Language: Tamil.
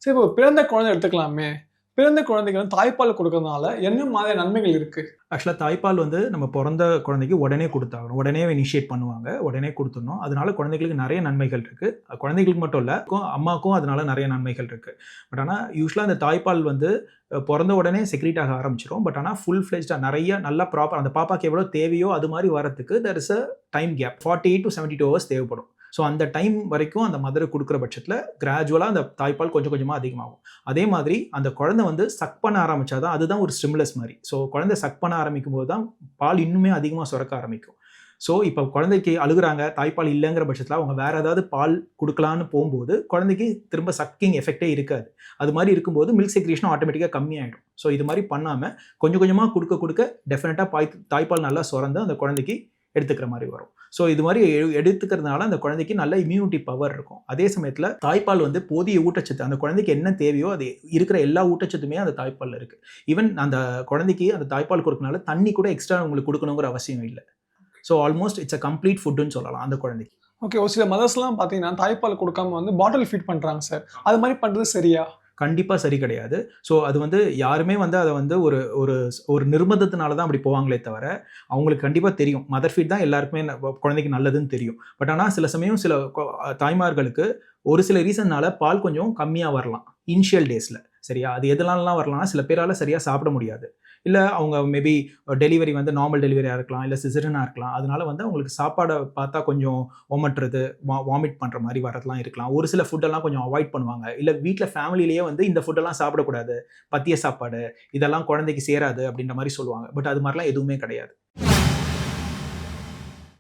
சரி இப்போ பிறந்த குழந்தை எடுத்துக்கலாமே. பிறந்த குழந்தைக்கு வந்து தாய்ப்பால் குடுக்கறதுனால என்ன மாதிரியான நன்மைகள் இருக்கு? ஆக்சுவலா தாய்ப்பால் வந்து நம்ம பொறந்த குழந்தைக்கு உடனே குடுத்தாகணும். உடனே இனிஷியேட் பண்ணுவாங்க. உடனே குடுத்துடணும். அதனால குழந்தைகளுக்கு நெறைய நன்மைகள் இருக்கு. குழந்தைகளுக்கு மட்டும் இல்ல, அம்மாக்கும் அதனால நெறைய நன்மைகள் இருக்கு. பட் ஆனா யூசுவலா இந்த தாய்ப்பால் வந்து பொறந்த உடனே செக்ரீட் ஆக ஆரம்பிச்சுரும். பட் ஆனா ஃபுல் ஃப்ளெட்ஜ்டா நெறைய நல்லா ப்ராப்பர் அந்த பாப்பாக்கு எவ்வளோ தேவையோ அது மாரி வரதுக்கு there is a time gap. 48 to 72 hours தேவைப்படும். ஸோ அந்த டைம் வரைக்கும் அந்த மதர் குடுக்குற பட்சத்தில கிராஜுவலா அந்த தாய்ப்பால் கொஞ்சம் கொஞ்சமா அதிகமாகும். அதே மாதிரி அந்த குழந்தை வந்து சக் பண்ண ஆரம்பிச்சா தான் அதுதான் ஒரு ஸ்டிமுலஸ் மாரி. ஸோ குழந்தை சக் பண்ண ஆரம்பிக்கும்போது தான் பால் இன்னுமே அதிகமா சுரக்க ஆரம்பிக்கும். ஸோ இப்ப குழந்தைக்கு அழுகுறாங்க, தாய்ப்பால் இல்லங்கிற பட்சத்தில அவங்க வேற ஏதாவது பால் குடுக்கலான்னு போம்போது, குழந்தைக்கு திரும்ப சக்கிங் எஃபெக்ட்டே இருக்காது. அது மாரி இருக்கும்போது மில்க் செக்ரீஷன் ஆட்டோமேட்டிக்கா கம்மியாயிடும். ஸோ இது மாரி பண்ணாம கொஞ்சம் கொஞ்சமா குடுக்க குடுக்க டெஃபினட்டா தாய்ப்பால் நல்லா சுரந்து அந்த குழந்தைக்கு எடுத்துக்கிற மாரி வரும். ஸோ இது மாரி எடுத்துக்கிறதுனால அந்த குழந்தைக்கு நல்ல இம்யூனிட்டி பவர் இருக்கும். அதே சமயத்தில தாய்ப்பால் வந்து போதிய ஊட்டச்சத்து அந்த குழந்தைக்கு என்ன தேவையோ அது இருக்கிற எல்லா ஊட்டச்சத்துமே அந்த தாய்ப்பால்ல இருக்கு. ஈவன் அந்த குழந்தைக்கு அந்த தாய்ப்பால் குடுக்கறனால தண்ணி கூட எக்ஸ்ட்ரா உங்களுக்கு குடுக்கணுங்கிற அவசியம் இல்ல. So almost it's a complete ஃபுட்ன்னு சொல்லலாம் அந்த குழந்தைக்கு. ஓகே. ஒரு சில மதர்ஸ்லாம் பார்த்தீங்கன்னா, தாய்ப்பால் குடுக்காம வந்து பாட்டில் ஃபீட் பண்றாங்க சார். அது மாரி பண்றது சரியா? கண்டிப்பா சரி கிடையாது. ஸோ அது வந்து யாருமே வந்து அத வந்து ஒரு ஒரு ஒரு நிர்பந்தத்தினால தான் அப்படி போவாங்களே தவிர, அவங்களுக்கு கண்டிப்பா தெரியும். மதர் ஃபீட் தான் எல்லாருக்குமே குழந்தைக்கு நல்லதுன்னு தெரியும். பட் ஆனா சில சமயம் சில தாய்மார்களுக்கு ஒரு சில ரீசன்னால பால் கொஞ்சம் கம்மியா வரலாம். இனிஷியல் டேஸ்ல. சரியா? அது எதனாலலாம் வரலாம்னா, சில பேரால சரியா சாப்பிட முடியாது. இல்ல அவங்க மேபி டெலிவரி வந்து நார்மல் டெலிவரியா இருக்கலாம். இல்ல சிசேரியனா இருக்கலாம். அதனால வந்து அவங்களுக்கு சாப்பாட பார்த்தா கொஞ்சம் ஒமட்டுறது, வாமிட் பண்ற மாரி வரதெல்லாம் இருக்கலாம். ஒரு சில ஃபுட் எல்லாம் கொஞ்சம் அவாய்ட் பண்ணுவாங்க. இல்ல வீட்ல ஃபேமிலிலேயே வந்து இந்த ஃபுட் எல்லாம் சாப்பிடக்கூடாது. பத்திய சாப்பாடு, இதெல்லாம் குழந்தைக்கு சேராது அப்படின்ற மாரி சொல்லுவாங்க. பட் அது மாரிலாம் எதுவுமே கிடையாது.